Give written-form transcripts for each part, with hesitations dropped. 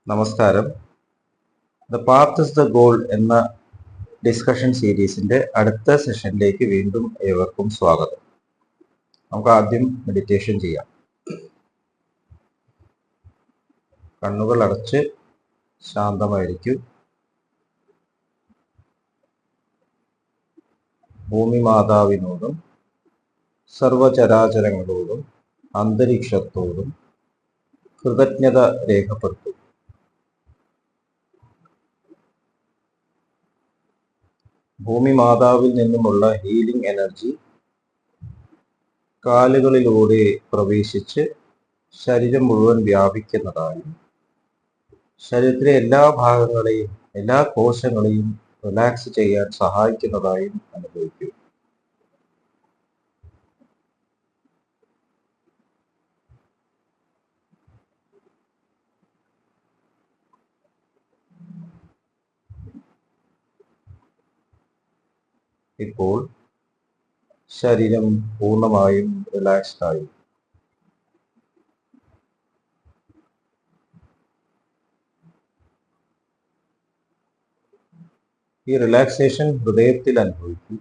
നമസ്കാരം. The path is the goal എന്ന discussion സീരീസിന്റെ അടുത്ത സെഷനിലേക്ക് വീണ്ടും ഏവർക്കും സ്വാഗതം. നമുക്ക് ആദ്യം മെഡിറ്റേഷൻ ചെയ്യാം. കണ്ണുകൾ അടച്ച് ശാന്തമായിരിക്കൂ. ഭൂമി മാതാവിനോടും സർവചരാചരങ്ങളോടും അന്തരീക്ഷത്തോടും കൃതജ്ഞത രേഖപ്പെടുത്തും. ഭൂമി മാതാവിൽ നിന്നുമുള്ള ഹീലിംഗ് എനർജി കാലുകളിലൂടെ പ്രവേശിച്ച് ശരീരം മുഴുവൻ വ്യാപിക്കുന്നതായും ശരീരത്തിലെ എല്ലാ ഭാഗങ്ങളെയും എല്ലാ കോശങ്ങളെയും റിലാക്സ് ചെയ്യാൻ സഹായിക്കുന്നതായും അനുഭവിക്കൂ. ഇപ്പോൾ ശരീരം പൂർണ്ണമായും റിലാക്സ്ഡ് ആയി. ഈ റിലാക്സേഷൻ ഹൃദയത്തിൽ അനുഭവിക്കും.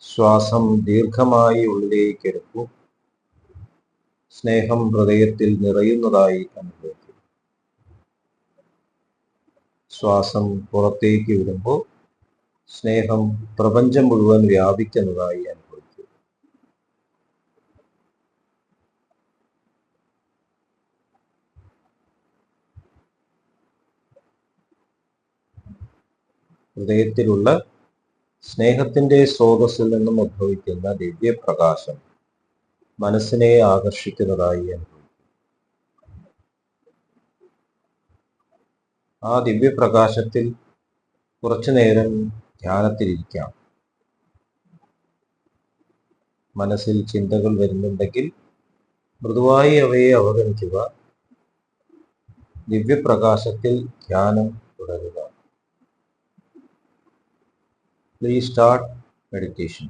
ശ്വാസം ദീർഘമായി ഉള്ളിലേക്ക് എടുക്കൂ. സ്നേഹം ഹൃദയത്തിൽ നിറയുന്നതായി അനുഭവിക്കും. ശ്വാസം പുറത്തേക്ക് വിടുമ്പോൾ സ്നേഹം പ്രപഞ്ചം മുഴുവൻ വ്യാപിക്കുന്നതായി അനുഭവിക്കും. ഹൃദയത്തിലുള്ള സ്നേഹത്തിന്റെ സ്രോതസ്സിൽ നിന്നും ഉദ്ഭവിക്കുന്ന ദിവ്യപ്രകാശം മനസ്സിനെ ആകർഷിക്കുന്നതായി അനുഭവിക്കും. ആ ദിവ്യപ്രകാശത്തിൽ കുറച്ചു നേരം ധ്യാനത്തിലിരിക്കാം. മനസ്സിൽ ചിന്തകൾ വരുന്നുണ്ടെങ്കിൽ മൃദുവായി അവയെ അവഗണിക്കുക. ദിവ്യപ്രകാശത്തിൽ ധ്യാനം തുടരുക. Please start meditation.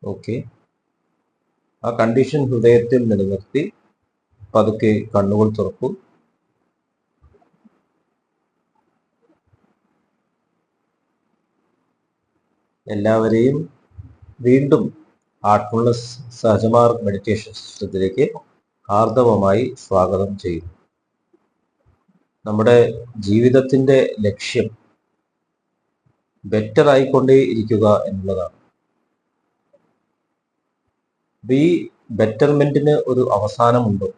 ഓക്കെ, ആ കണ്ടീഷൻ ഹൃദയത്തിൽ നിലനിർത്തി പതുക്കെ കണ്ണുകൾ തുറക്കൂ. എല്ലാവരെയും വീണ്ടും ആർട്ട്ഫുൾനെസ് സഹജമാർഗ് മെഡിറ്റേഷൻ സിസ്റ്റത്തിലേക്ക് ആർദ്രവമായി സ്വാഗതം ചെയ്യുന്നു. നമ്മുടെ ജീവിതത്തിന്റെ ലക്ഷ്യം ബെറ്റർ ആയിക്കൊണ്ടേ ഇരിക്കുക എന്നുള്ളതാണ്. ഈ ബെറ്റർമെന്റിന് ഒരു അവസാനമുണ്ടോ?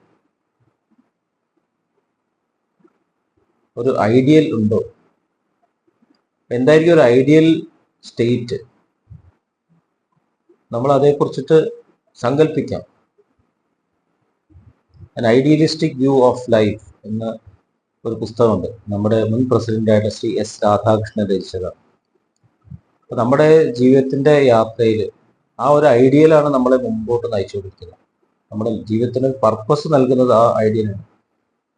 ഒരു ഐഡിയൽ ഉണ്ടോ? എന്തായിരിക്കും ഒരു ഐഡിയൽ സ്റ്റേറ്റ്? നമ്മൾ അതേക്കുറിച്ചിട്ട് സങ്കല്പിക്കാം. An idealistic view of life എന്ന ഒരു പുസ്തകമുണ്ട്. നമ്മുടെ മുൻ പ്രസിഡന്റായിട്ട് ശ്രീ എസ് രാധാകൃഷ്ണൻ രചിച്ചതാണ്. അപ്പൊ നമ്മുടെ ജീവിതത്തിന്റെ യാത്രയിൽ ആ ഒരു ഐഡിയലാണ് നമ്മളെ മുമ്പോട്ട് നയിച്ചുകൊണ്ടിരിക്കുന്നത്. നമ്മുടെ ജീവിതത്തിന് പർപ്പസ് നൽകുന്നത് ആ ഐഡിയലാണ്.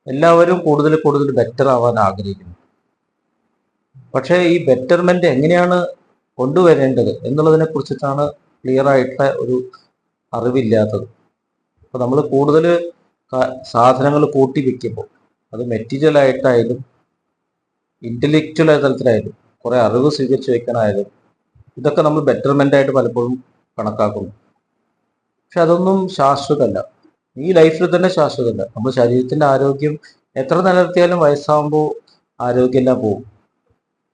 എല്ലാവരും കൂടുതൽ കൂടുതൽ ബെറ്റർ ആവാൻ ആഗ്രഹിക്കുന്നു. പക്ഷേ ഈ ബെറ്റർമെന്റ് എങ്ങനെയാണ് കൊണ്ടുവരേണ്ടത് എന്നുള്ളതിനെ കുറിച്ചിട്ടാണ് ക്ലിയർ ആയിട്ടുള്ള ഒരു അറിവില്ലാത്തത്. അപ്പൊ നമ്മൾ കൂടുതൽ സാധനങ്ങൾ കൂട്ടി വെക്കുമ്പോൾ അത് മെറ്റീരിയൽ ആയിട്ടായാലും ഇന്റലക്ച്വൽ തലത്തിലായാലും കുറെ അറിവ് സ്വീകരിച്ചു വെക്കാനായാലും ഇതൊക്കെ നമ്മൾ ബെറ്റർമെന്റ് ആയിട്ട് പലപ്പോഴും കണക്കാക്കുന്നു. പക്ഷെ അതൊന്നും ശാശ്വതമല്ല. ഈ ലൈഫിൽ തന്നെ ശാശ്വതമല്ല. നമ്മൾ ശരീരത്തിന്റെ ആരോഗ്യം എത്ര നിലനിർത്തിയാലും വയസ്സാകുമ്പോൾ ആരോഗ്യമെല്ലാം പോകും.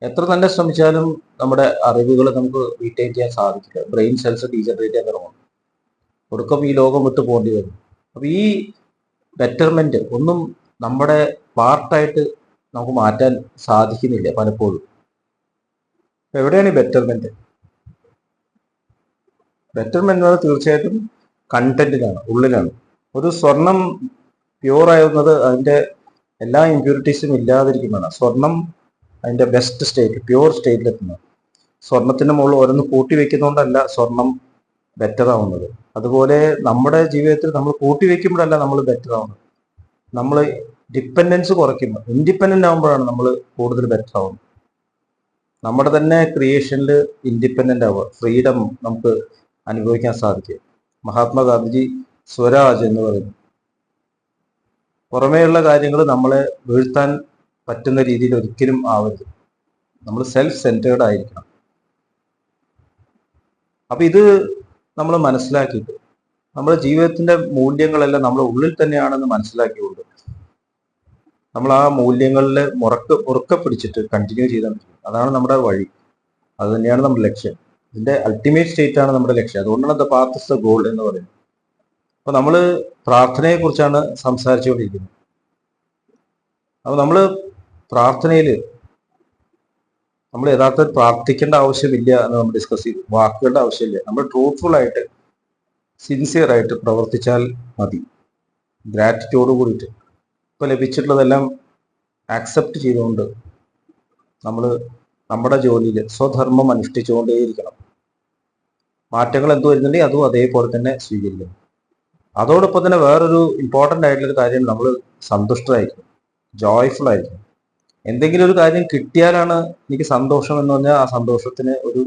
എത്ര തന്നെ ശ്രമിച്ചാലും നമ്മുടെ അറിവുകൾ നമുക്ക് റീറ്റെയിൻ ചെയ്യാൻ സാധിക്കില്ല. ബ്രെയിൻ സെൽസ് ഡീജനറേറ്റ് ചെയ്യാൻ തുടങ്ങും. ഒടുക്കം ഈ ലോകം വിട്ടു പോകേണ്ടി വരും. അപ്പൊ ഈ ബെറ്റർമെന്റ് ഒന്നും നമ്മുടെ പാർട്ടായിട്ട് നമുക്ക് മാറ്റാൻ സാധിക്കുന്നില്ല പലപ്പോഴും. എവിടെയാണ് ഈ ബെറ്റർമെന്റ്? ബെറ്റർമെന്റ് എന്നത് തീർച്ചയായിട്ടും കണ്ടന്റിലാണ്, ഉള്ളിലാണ്. ഒരു സ്വർണം പ്യൂർ ആവുന്നത് അതിന്റെ എല്ലാ ഇമ്പ്യൂരിറ്റീസും ഇല്ലാതിരിക്കുന്നതാണ്. സ്വർണം അതിന്റെ ബെസ്റ്റ് സ്റ്റേറ്റ്, പ്യൂർ സ്റ്റേറ്റിലെത്തുന്നത്. സ്വർണത്തിന്റെ മുകളിൽ ഓരോന്ന് കൂട്ടി വെക്കുന്നതുകൊണ്ടല്ല സ്വർണം ബെറ്റർ ആവുന്നത്. അതുപോലെ നമ്മുടെ ജീവിതത്തിൽ നമ്മൾ കൂട്ടി വെക്കുമ്പോഴല്ല നമ്മൾ ബെറ്റർ ആവുന്നത്. നമ്മൾ ഡിപ്പെൻഡൻസ് കുറയ്ക്കുമ്പോൾ, ഇൻഡിപെൻഡന്റ് ആകുമ്പോഴാണ് നമ്മൾ കൂടുതൽ ബെറ്റർ ആവുന്നത്. നമ്മുടെ തന്നെ ക്രിയേഷനിൽ ഇൻഡിപെൻഡന്റ് ആവുക, ഫ്രീഡം നമുക്ക് അനുഭവിക്കാൻ സാധിക്കും. മഹാത്മാഗാന്ധിജി സ്വരാജ് എന്ന് പറയുന്നു. പുറമേയുള്ള കാര്യങ്ങൾ നമ്മളെ വീഴ്ത്താൻ പറ്റുന്ന രീതിയിൽ ഒരിക്കലും ആവരുത്. നമ്മൾ സെൽഫ് സെന്റേർഡ് ആയിരിക്കണം. അപ്പൊ ഇത് നമ്മൾ മനസ്സിലാക്കിയിട്ട് നമ്മുടെ ജീവിതത്തിന്റെ മൂല്യങ്ങളെല്ലാം നമ്മുടെ ഉള്ളിൽ തന്നെയാണെന്ന് മനസ്സിലാക്കിക്കൊണ്ട് നമ്മൾ ആ മൂല്യങ്ങളിൽ മുറുക്കെ പിടിച്ചിട്ട് കണ്ടിന്യൂ ചെയ്തുകൊണ്ടിരിക്കും. അതാണ് നമ്മുടെ വഴി, അത് തന്നെയാണ് നമ്മുടെ ലക്ഷ്യം. ഇതിന്റെ അൾട്ടിമേറ്റ് സ്റ്റേറ്റ് ആണ് നമ്മുടെ ലക്ഷ്യം. അതുകൊണ്ടാണ് the path is the goal എന്ന് പറയുന്നത്. അപ്പൊ നമ്മൾ പ്രാർത്ഥനയെ കുറിച്ചാണ് സംസാരിച്ചുകൊണ്ടിരിക്കുന്നത്. അപ്പൊ നമ്മൾ പ്രാർത്ഥനയിൽ നമ്മൾ യഥാർത്ഥത്തിൽ പ്രാർത്ഥിക്കേണ്ട ആവശ്യമില്ല എന്ന് നമ്മൾ ഡിസ്കസ് ചെയ്തു. വാക്കുകളുടെ ആവശ്യമില്ല. നമ്മൾ ട്രൂത്ത്ഫുൾ ആയിട്ട് സിൻസിയർ ആയിട്ട് പ്രവർത്തിച്ചാൽ മതി. ഗ്രാറ്റിറ്റ്യൂഡ് കൂടിയിട്ട് ഇപ്പൊ ലഭിച്ചിട്ടുള്ളതെല്ലാം ആക്സെപ്റ്റ് ചെയ്തുകൊണ്ട് നമ്മൾ നമ്മുടെ ജോലിയിൽ സ്വധർമ്മം അനുഷ്ഠിച്ചുകൊണ്ടേയിരിക്കണം. മാറ്റങ്ങൾ എന്ത് വരുന്നുണ്ടെങ്കിൽ അതും അതേപോലെ തന്നെ സ്വീകരിക്കണം. അതോടൊപ്പം തന്നെ വേറൊരു ഇമ്പോർട്ടൻ്റ് ആയിട്ടുള്ളൊരു കാര്യം, നമ്മൾ സന്തുഷ്ടരായിരിക്കും, ജോയ്ഫുൾ ആയിരിക്കും. എന്തെങ്കിലും ഒരു കാര്യം കിട്ടിയാലാണ് എനിക്ക് സന്തോഷം എന്ന് പറഞ്ഞാൽ ആ സന്തോഷത്തിന് ഒരു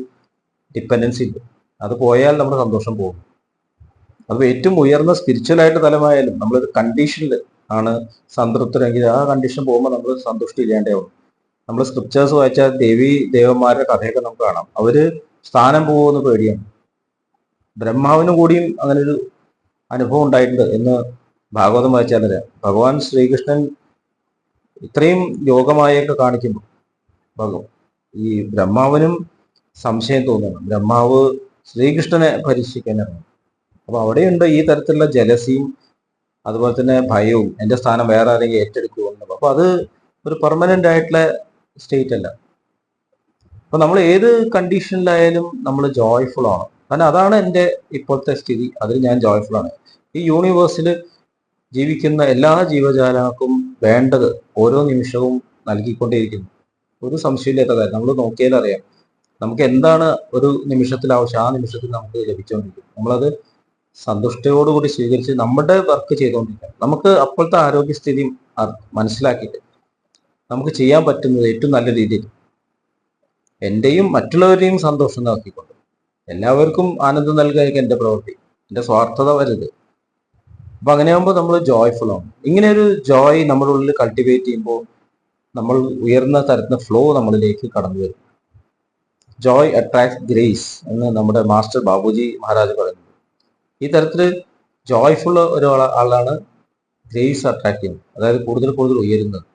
ഡിപ്പെൻഡൻസി ഉണ്ട്. അത് പോയാൽ നമ്മുടെ സന്തോഷം പോകും. അത് ഏറ്റവും ഉയർന്ന സ്പിരിച്വൽ ആയിട്ട് തലമായാലും നമ്മളൊരു കണ്ടീഷനിൽ ആണ് സംതൃപ്തരെങ്കിൽ ആ കണ്ടീഷൻ പോകുമ്പോൾ നമ്മൾ സന്തുഷ്ടി ഇല്ലാണ്ടാവും. നമ്മൾ സ്ക്രിപ്റ്റേഴ്സ് വായിച്ചാൽ ദേവന്മാരുടെ കഥയൊക്കെ നമുക്ക് കാണാം. അവര് സ്ഥാനം പോകുമെന്ന് പേടിയാണ്. ബ്രഹ്മാവിനും കൂടിയും അങ്ങനെ ഒരു അനുഭവം ഉണ്ടായിട്ടുണ്ട് എന്ന് ഭാഗവതം വായിച്ചാൽ അറിയാം. ഭഗവാൻ ശ്രീകൃഷ്ണൻ ഇത്രയും യോഗമായൊക്കെ കാണിക്കുമ്പോൾ ഈ ബ്രഹ്മാവിനും സംശയം തോന്നുന്നു. ബ്രഹ്മാവ് ശ്രീകൃഷ്ണനെ പരീക്ഷിക്കാനാണ്. അപ്പൊ അവിടെയുണ്ട് ഈ തരത്തിലുള്ള ജലസിയും അതുപോലെ തന്നെ ഭയവും, എന്റെ സ്ഥാനം വേറെ ആരെങ്കിലും ഏറ്റെടുക്കുമെന്നുള്ളത്. അപ്പൊ അത് ഒരു പെർമനന്റ് ആയിട്ടുള്ള സ്റ്റേറ്റ് അല്ല. അപ്പൊ നമ്മൾ ഏത് കണ്ടീഷനിലായാലും നമ്മൾ ജോയ്ഫുൾ ആണ്. കാരണം അതാണ് എൻ്റെ ഇപ്പോഴത്തെ സ്ഥിതി, അതിൽ ഞാൻ ജോയ്ഫുൾ ആണ്. ഈ യൂണിവേഴ്സിൽ ജീവിക്കുന്ന എല്ലാ ജീവജാലങ്ങൾക്കും വേണ്ടത് ഓരോ നിമിഷവും നൽകിക്കൊണ്ടേയിരിക്കുന്നു. ഒരു സംശയമില്ലാത്ത കാര്യം. നമ്മൾ നോക്കിയാൽ അറിയാം നമുക്ക് എന്താണ് ഒരു നിമിഷത്തിൽ ആവശ്യം, ആ നിമിഷത്തിൽ നമുക്ക് ലഭിച്ചുകൊണ്ടിരിക്കും. നമ്മളത് സന്തുഷ്ടയോടുകൂടി സ്വീകരിച്ച് നമ്മുടെ വർക്ക് ചെയ്തുകൊണ്ടിരിക്കുക. നമുക്ക് അപ്പോഴത്തെ ആരോഗ്യസ്ഥിതി മനസ്സിലാക്കിയിട്ട് നമുക്ക് ചെയ്യാൻ പറ്റുന്നത് ഏറ്റവും നല്ല രീതിയിൽ എൻ്റെയും മറ്റുള്ളവരെയും സന്തോഷം നോക്കിക്കൊണ്ട് എല്ലാവർക്കും ആനന്ദം നൽകായിരിക്കും എൻ്റെ പ്രവൃത്തി. എൻ്റെ സ്വാർത്ഥത വരരുത്. അപ്പൊ അങ്ങനെയാകുമ്പോൾ നമ്മൾ ജോയ്ഫുൾ ആണ്. ഇങ്ങനെ ഒരു ജോയ് നമ്മുടെ ഉള്ളിൽ കൾട്ടിവേറ്റ് ചെയ്യുമ്പോൾ നമ്മൾ ഉയർന്ന തരത്തിലുള്ള ഫ്ലോ നമ്മളിലേക്ക് കടന്നു വരും. ജോയ് അട്രാക്ട് ഗ്രേസ് എന്ന് നമ്മുടെ മാസ്റ്റർ ബാബുജി മഹാരാജ് പറയുന്നത്. ഈ തരത്തിൽ ജോയ്ഫുൾ ആളാണ് ഗ്രേസ് അട്രാക്ട് ചെയ്യുന്നത്, അതായത് കൂടുതൽ കൂടുതൽ ഉയരുന്നത്.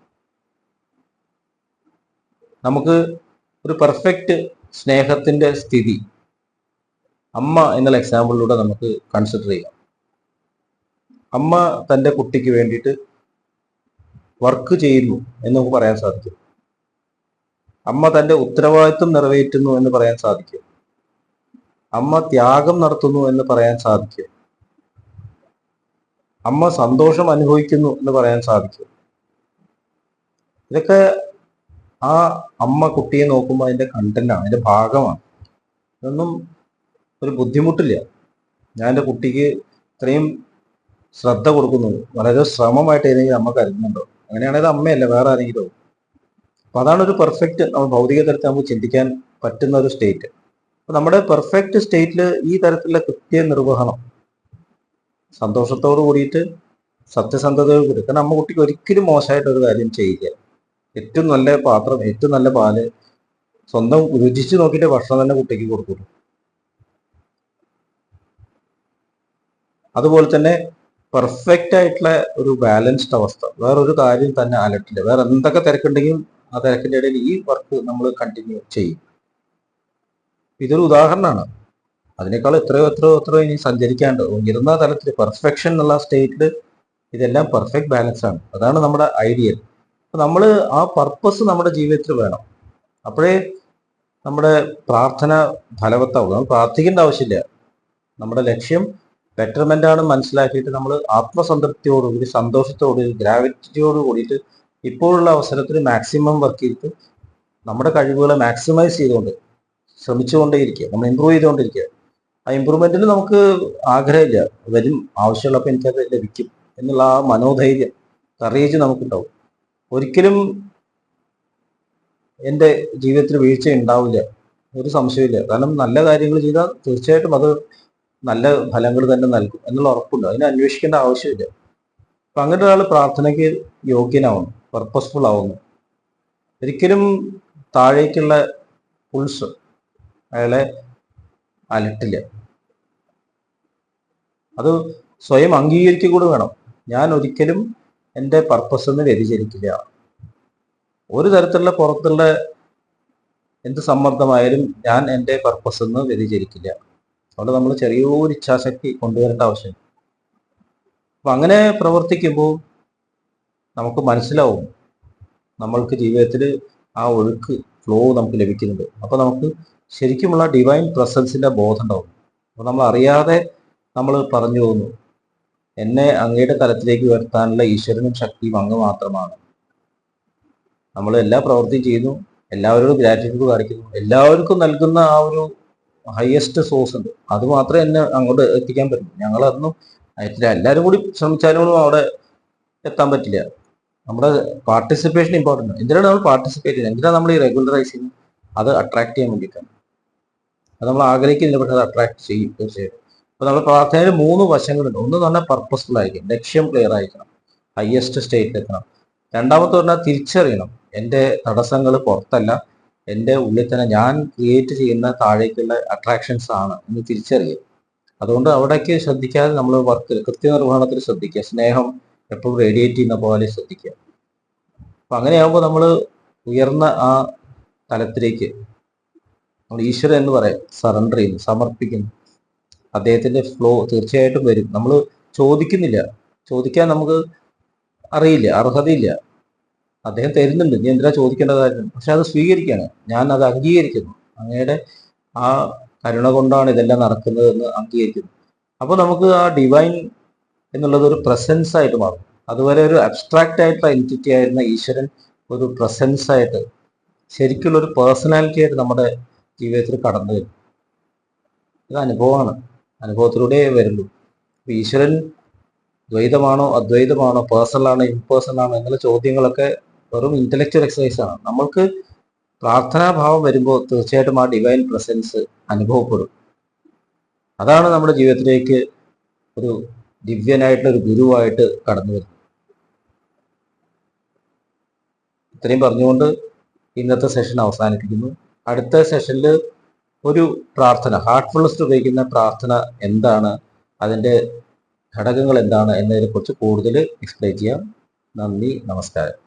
നമുക്ക് ഒരു പെർഫെക്റ്റ് സ്നേഹത്തിന്റെ സ്ഥിതി അമ്മ എന്നുള്ള എക്സാമ്പിളിലൂടെ നമുക്ക് കൺസിഡർ ചെയ്യാം. അമ്മ തൻ്റെ കുട്ടിക്ക് വേണ്ടിയിട്ട് വർക്ക് ചെയ്യുന്നു എന്ന് നമുക്ക് പറയാൻ സാധിക്കും. അമ്മ തൻ്റെ ഉത്തരവാദിത്വം നിറവേറ്റുന്നു എന്ന് പറയാൻ സാധിക്കും. അമ്മ ത്യാഗം നടത്തുന്നു എന്ന് പറയാൻ സാധിക്കും. അമ്മ സന്തോഷം അനുഭവിക്കുന്നു എന്ന് പറയാൻ സാധിക്കും. ഇതൊക്കെ ആ അമ്മ കുട്ടിയെ നോക്കുമ്പോൾ അതിന്റെ കണ്ടന്റാണ്, അതിന്റെ ഭാഗമാണ്. ഇതൊന്നും ഒരു ബുദ്ധിമുട്ടില്ല. ഞാൻ എൻ്റെ കുട്ടിക്ക് ഇത്രയും ശ്രദ്ധ കൊടുക്കുന്നു, വളരെ ശ്രമമായിട്ട് ഏതെങ്കിലും അമ്മ കരുതുന്നുണ്ടോ? അങ്ങനെയാണെങ്കിൽ അമ്മയല്ല, വേറെ ആരെങ്കിലും. അപ്പൊ അതാണ് ഒരു പെർഫെക്റ്റ് ഭൗതിക തലത്തിൽ നമുക്ക് ചിന്തിക്കാൻ പറ്റുന്ന ഒരു സ്റ്റേറ്റ്. അപ്പൊ നമ്മുടെ പെർഫെക്റ്റ് സ്റ്റേറ്റിൽ ഈ തരത്തിലുള്ള കൃത്യ നിർവഹണം സന്തോഷത്തോട് കൂടിയിട്ട് സത്യസന്ധതയോട് കൂടി, കാരണം അമ്മ കുട്ടിക്ക് ഒരിക്കലും മോശമായിട്ടൊരു കാര്യം ചെയ്യില്ല. ഏറ്റവും നല്ല പാത്രം, ഏറ്റവും നല്ല പാല്, സ്വന്തം രുചിച്ച് നോക്കിയിട്ട് ഭക്ഷണം തന്നെ കുട്ടിക്ക് കൊടുക്കുള്ളൂ. അതുപോലെ തന്നെ പെർഫെക്റ്റ് ആയിട്ടുള്ള ഒരു ബാലൻസ്ഡ് അവസ്ഥ, വേറൊരു കാര്യം തന്നെ അലട്ടില്ല. വേറെ എന്തൊക്കെ തിരക്കുണ്ടെങ്കിലും ആ തിരക്കിന്റെ ഇടയിൽ ഈ വർക്ക് നമ്മൾ കണ്ടിന്യൂ ചെയ്യും. ഇതൊരു ഉദാഹരണമാണ്. അതിനേക്കാൾ എത്രയോ ഇനി സഞ്ചരിക്കാണ്ട്. ഉയർന്ന തലത്തിൽ പെർഫെക്ഷൻ എന്നുള്ള സ്റ്റേറ്റിൽ ഇതെല്ലാം പെർഫെക്റ്റ് ബാലൻസ് ആണ്. അതാണ് നമ്മുടെ ഐഡിയൽ. അപ്പൊ നമ്മൾ ആ പർപ്പസ് നമ്മുടെ ജീവിതത്തിൽ വേണം. അപ്പോഴേ നമ്മുടെ പ്രാർത്ഥന ഫലവത്താവും. നമ്മൾ പ്രാർത്ഥിക്കേണ്ട ആവശ്യമില്ല. നമ്മുടെ ലക്ഷ്യം ബെറ്റർമെന്റ് ആണ് മനസ്സിലാക്കിയിട്ട് നമ്മൾ ആത്മസംതൃപ്തിയോടുകൂടി, സന്തോഷത്തോടുകൂടി, ഗ്രാവിറ്റിയോട് കൂടിയിട്ട് ഇപ്പോഴുള്ള അവസരത്തിൽ മാക്സിമം വർക്ക് ചെയ്തിട്ട് നമ്മുടെ കഴിവുകളെ മാക്സിമൈസ് ചെയ്തുകൊണ്ട് ശ്രമിച്ചുകൊണ്ടേയിരിക്കുക. നമ്മൾ ഇമ്പ്രൂവ് ചെയ്തുകൊണ്ടിരിക്കുക. ആ ഇമ്പ്രൂവ്മെന്റിന് നമുക്ക് ആഗ്രഹമില്ല, വരും ആവശ്യമുള്ളപ്പോൾ എനിക്കത് ലഭിക്കും എന്നുള്ള ആ മനോധൈര്യം, കറേജ് നമുക്കുണ്ടാവും. ഒരിക്കലും എൻ്റെ ജീവിതത്തിൽ വീഴ്ച ഉണ്ടാവില്ല, ഒരു സംശയമില്ല. കാരണം നല്ല കാര്യങ്ങൾ ചെയ്താൽ തീർച്ചയായിട്ടും അത് നല്ല ഫലങ്ങൾ തന്നെ നൽകും എന്നുള്ള ഉറപ്പുണ്ട്. അതിനെ അന്വേഷിക്കേണ്ട ആവശ്യമില്ല. അപ്പൊ അങ്ങനെ ഒരാൾ പ്രാർത്ഥനയ്ക്ക് യോഗ്യനാവുന്നു, പർപ്പസ്ഫുൾ ആവുന്നു. ഒരിക്കലും താഴേക്കുള്ള പുൾസ് അയാളെ അലട്ടില്ല. അത് സ്വയം അംഗീകരിക്കുക കൂടെ വേണം. ഞാൻ ഒരിക്കലും എൻ്റെ പർപ്പസ് നിന്ന് വ്യതിചലിക്കില്ല. ഒരു തരത്തിലുള്ള പുറത്തുള്ള എന്ത് സമ്മർദ്ദമായാലും ഞാൻ എൻ്റെ പർപ്പസ് നിന്ന് വ്യതിചലിക്കില്ല. അവിടെ നമ്മൾ ചെറിയൊരു ഇച്ഛാശക്തി കൊണ്ടുവരേണ്ട ആവശ്യം. അപ്പൊ അങ്ങനെ പ്രവർത്തിക്കുമ്പോൾ നമുക്ക് മനസ്സിലാവും നമ്മൾക്ക് ജീവിതത്തിൽ ആ ഒഴുക്ക്, ഫ്ലോ നമുക്ക് ലഭിക്കുന്നുണ്ട്. അപ്പൊ നമുക്ക് ശരിക്കുമുള്ള ഡിവൈൻ പ്രസൻസിന്റെ ബോധം ഉണ്ടാവും. അപ്പൊ നമ്മൾ അറിയാതെ നമ്മൾ പറഞ്ഞു പോകുന്നു, എന്നെ അങ്ങയുടെ തലത്തിലേക്ക് ഉയർത്താനുള്ള ഈശ്വരനും ശക്തിയും അങ്ങ് മാത്രമാണ്. നമ്മൾ എല്ലാ പ്രവൃത്തിയും ചെയ്യുന്നു, എല്ലാവരോടും ഗ്രാറ്റിറ്റ്യൂഡ് കാണിക്കുന്നു, എല്ലാവർക്കും നൽകുന്ന ആ ഒരു ഹയസ്റ്റ് സോഴ്സ് ഉണ്ട്. അത് മാത്രമേ എന്നെ അങ്ങോട്ട് എത്തിക്കാൻ പറ്റൂ. ഞങ്ങളതൊന്നും ആയിട്ടില്ല. എല്ലാവരും കൂടി ശ്രമിച്ചാലും അവിടെ എത്താൻ പറ്റില്ല. നമ്മുടെ പാർട്ടിസിപ്പേഷൻ ഇമ്പോർട്ടൻ്റ്. എന്തിനാണ് നമ്മൾ പാർട്ടിസിപ്പേറ്റ് ചെയ്യുന്നത്? എന്തിനാണ് നമ്മൾ ഈ റെഗുലറൈസ് ചെയ്യുന്നത്? അത് അട്രാക്ട് ചെയ്യാൻ വേണ്ടിയിട്ടാണ്. അത് നമ്മൾ ആഗ്രഹിക്കുന്നില്ല, പക്ഷെ അത് അട്രാക്ട് ചെയ്യും തീർച്ചയായിട്ടും. അപ്പൊ നമ്മൾ പ്രാർത്ഥനയിൽ 3 വശങ്ങളുണ്ട്. ഒന്ന് പറഞ്ഞാൽ പർപ്പസ്ഫുൾ ആയിരിക്കും, ലക്ഷ്യം ക്ലിയർ ആയിരിക്കണം, ഹയസ്റ്റ് സ്റ്റേറ്റിൽ എത്തണം. രണ്ടാമത്തെ പറഞ്ഞാൽ തിരിച്ചറിയണം, എൻ്റെ തടസ്സങ്ങൾ പുറത്തല്ല, എൻ്റെ ഉള്ളിൽ തന്നെ ഞാൻ ക്രിയേറ്റ് ചെയ്യുന്ന താഴേക്കുള്ള അട്രാക്ഷൻസ് ആണ് എന്ന് തിരിച്ചറിയുക. അതുകൊണ്ട് അവിടേക്ക് ശ്രദ്ധിക്കാതെ നമ്മൾ വർക്കിൽ, കൃത്യനിർവഹണത്തിൽ ശ്രദ്ധിക്കുക. സ്നേഹം എപ്പോഴും റേഡിയേറ്റ് ചെയ്യുന്ന പോലെ ശ്രദ്ധിക്കുക. അപ്പൊ അങ്ങനെയാകുമ്പോൾ നമ്മൾ ഉയർന്ന ആ തലത്തിലേക്ക് നമ്മൾ ഈശ്വരൻ എന്ന് പറയാം സറണ്ടർ ചെയ്യുന്നു, സമർപ്പിക്കുന്നു. അദ്ദേഹത്തിന്റെ ഫ്ലോ തീർച്ചയായിട്ടും വരും. നമ്മൾ ചോദിക്കുന്നില്ല, ചോദിക്കാൻ നമുക്ക് അറിയില്ല, അർഹതയില്ല. അദ്ദേഹം തരുന്നുണ്ട്, നീ എന്തിനാ ചോദിക്കേണ്ട കാര്യം? പക്ഷെ അത് സ്വീകരിക്കുകയാണ്. ഞാൻ അത് അംഗീകരിക്കുന്നു. അങ്ങയുടെ ആ കരുണ കൊണ്ടാണ് ഇതെല്ലാം നടക്കുന്നത് എന്ന് അംഗീകരിക്കുന്നു. അപ്പൊ നമുക്ക് ആ ഡിവൈൻ എന്നുള്ളത് ഒരു പ്രസൻസ് ആയിട്ട് മാറും. അതുവരെ ഒരു അബ്സ്ട്രാക്റ്റ് ആയിട്ടുള്ള എൻറ്റിറ്റി ആയിരുന്ന ഈശ്വരൻ ഒരു പ്രസൻസ് ആയിട്ട്, ശരിക്കുള്ള ഒരു പേഴ്സണാലിറ്റി ആയിട്ട് നമ്മുടെ ജീവിതത്തിൽ കടന്നു വരും. ഇത് അനുഭവമാണ്, അനുഭവത്തിലൂടെ വരുള്ളൂ. ഈശ്വരൻ ദ്വൈതമാണോ അദ്വൈതമാണോ, പേഴ്സണൽ ആണോ ഇംപേഴ്സണൽ ആണോ എന്നുള്ള ചോദ്യങ്ങളൊക്കെ വെറും ഇന്റലക്ച്വൽ എക്സസൈസ് ആണ്. നമ്മൾക്ക് പ്രാർത്ഥനാഭാവം വരുമ്പോൾ തീർച്ചയായിട്ടും ആ ഡിവൈൻ പ്രസൻസ് അനുഭവപ്പെടും. അതാണ് നമ്മുടെ ജീവിതത്തിലേക്ക് ഒരു ദിവ്യനായിട്ടുള്ള ഒരു ഗുരുവായിട്ട് കടന്നു വരുന്നത്. ഇത്രയും പറഞ്ഞുകൊണ്ട് ഇന്നത്തെ സെഷൻ അവസാനിപ്പിക്കുന്നു. അടുത്ത സെഷനിൽ ഒരു പ്രാർത്ഥന, ഹാർട്ട്ഫുൾനെസ് ഉപയോഗിക്കുന്ന പ്രാർത്ഥന എന്താണ്, അതിൻ്റെ ഘടകങ്ങൾ എന്താണ് എന്നതിനെ കുറിച്ച് കൂടുതൽ എക്സ്പ്ലെയിൻ ചെയ്യാം. നന്ദി, നമസ്കാരം.